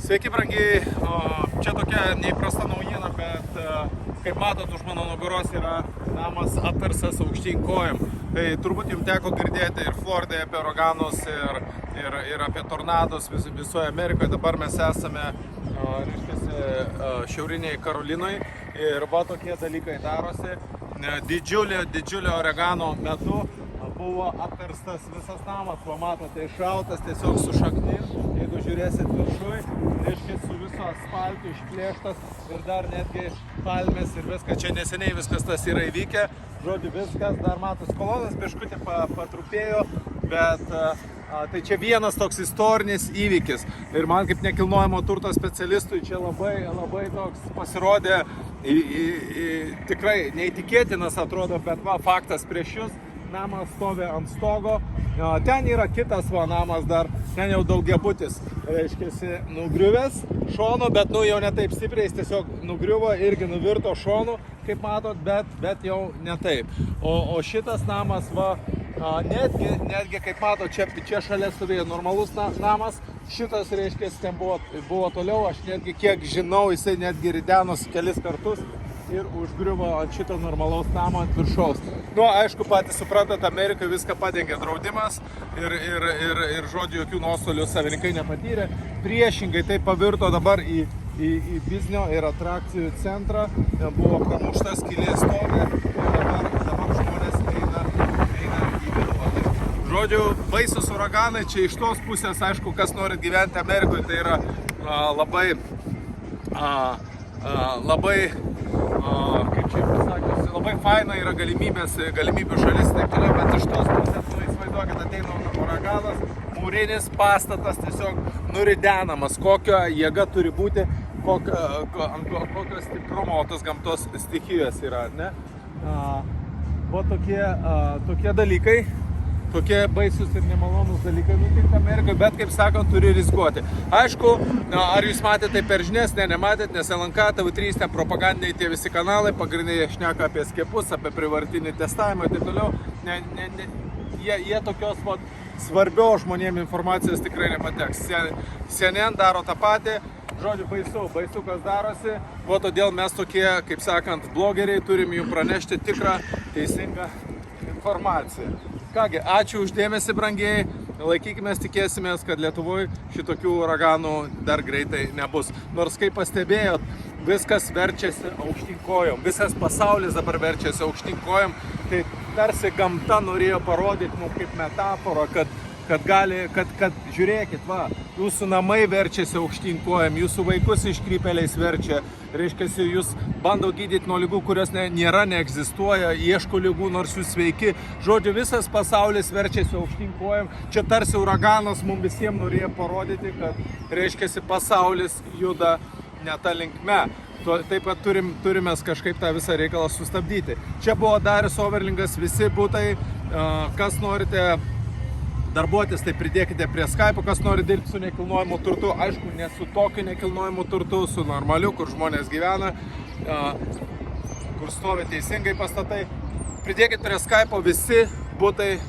Sveiki, brangiai. Čia tokia neįprasta naujiena, bet kaip matot, už mano nugaros yra namas apverstas aukštyn kojom. Tai turbūt jums teko girdėti ir Floridoje apie uraganus, ir apie tornadus visoje Amerikoje. Dabar mes esame šiaurinėje Karolinoje ir va tokie dalykai darosi. Didžiulio uragano metu buvo apverstas visas namas, pamatote, išrautas tiesiog su šaknim. Jeigu žiūrėsit viršui, reiškia su viso asfaltu išplėštas ir dar netgi palmės ir viskas. Čia neseniai viskas tas yra įvykę. Žodžiu, viskas, dar matos kolonas biškutį patrupėjo, bet tai čia vienas toks istorinis įvykis. Ir man kaip nekilnojamo turto specialistui čia labai toks pasirodė tikrai neįtikėtinas atrodo, bet va, faktas prieš jūs. Namas stovi ant stogo, ten yra kitas namas dar, ten jau daugiabutis, reiškia, nugriuvęs šonu, bet jau ne taip stipriai, jis tiesiog nugriuvo, irgi nuvirto šonu, kaip matot, bet jau ne taip. O šitas namas, netgi kaip matot, čia šalia stovėjo normalus namas, šitas, reiškia, ten buvo toliau, aš netgi kiek žinau, jisai netgi ridenosi kelis kartus ir užgriuvo ant šito normalaus namo ant viršaus. Aišku, patys suprantat, Amerikoje viską padengia draudimas ir žodžiu, jokių nuostolių savininkai nepatyrė. Priešingai tai pavirto dabar į biznio ir atrakcijų centrą. Buvo pramušta skylė stovi ir dabar žmonės eina į vidų. Žodžiu, baisus uraganai, čia iš tos pusės, aišku, kas norit gyventi Amerikoje, tai yra kaip čia pasakius, labai faina yra galimybių šalis, taip toliau, bet iš tos pusės, įsivaizduokit, ateina uraganas, mūrinis pastatas tiesiog nuridenamas, kokia jėga turi būti, kokio stiprumo tos gamtos stichijos yra, ne? Va tokie dalykai, tokie baisus ir nemalonus dalykai nutinka Amerikoje, bet, kaip sakant, turi rizikuoti. Aišku, ar jūs matėte tai per žinias, nematėte, nes LNK, TV3, ten propagandiniai tie visi kanalai, pagrindiniai šneka apie skiepus, apie privartinį testavimą ir taip toliau. Jie tokios svarbios žmonėms informacijos tikrai nepateks. CNN daro tą patį. Žodžiu, baisu, kas darosi. Todėl mes tokie, kaip sakant, blogeriai, turim jums pranešti tikrą, teisingą informaciją. Kągi, ačiū uždėmesį, brangiai. Laikykimės, tikėsimės, kad Lietuvoje šitokių uraganų dar greitai nebus. Nors, kaip pastebėjot, viskas verčiasi aukštyn kojom. Visas pasaulis dabar verčiasi aukštyn kojom. Tai tarsi gamta norėjo parodyti mums kaip metaforą, kad žiūrėkit, jūsų namai verčiasi aukštyn kojom, jūsų vaikus iškrypėliais verčia, reiškia, jūs bando gydyti nuo lygų, kurios neegzistuoja, ieško lygų, nors jūs sveiki. Žodžiu, visas pasaulis verčiasi aukštyn kojom. Čia tarsi uraganas mums visiems norėjo parodyti, kad, reiškia, pasaulis juda ne ta linkme. Taip pat turime kažkaip tą visą reikalą sustabdyti. Čia buvo Darius Overlingas, visi būtai, kas norite darbuotis, tai pridėkite prie Skype'o, kas nori dirbti su nekilnojimu turtu, aišku, ne su tokiu nekilnojimu turtu, su normaliu, kur žmonės gyvena, kur stovi teisingai pastatai. Pridėkite prie Skype'o visi būtai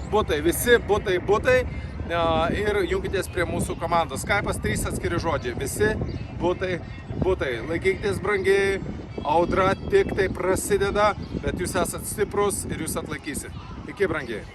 ir jungitės prie mūsų komandos. Skype'as 3 atskiri žodžiai, visi būtai. Laikykitės, brangiai, audra tik tai prasideda, bet jūs esat stiprus ir jūs atlaikysit. Iki, brangiai.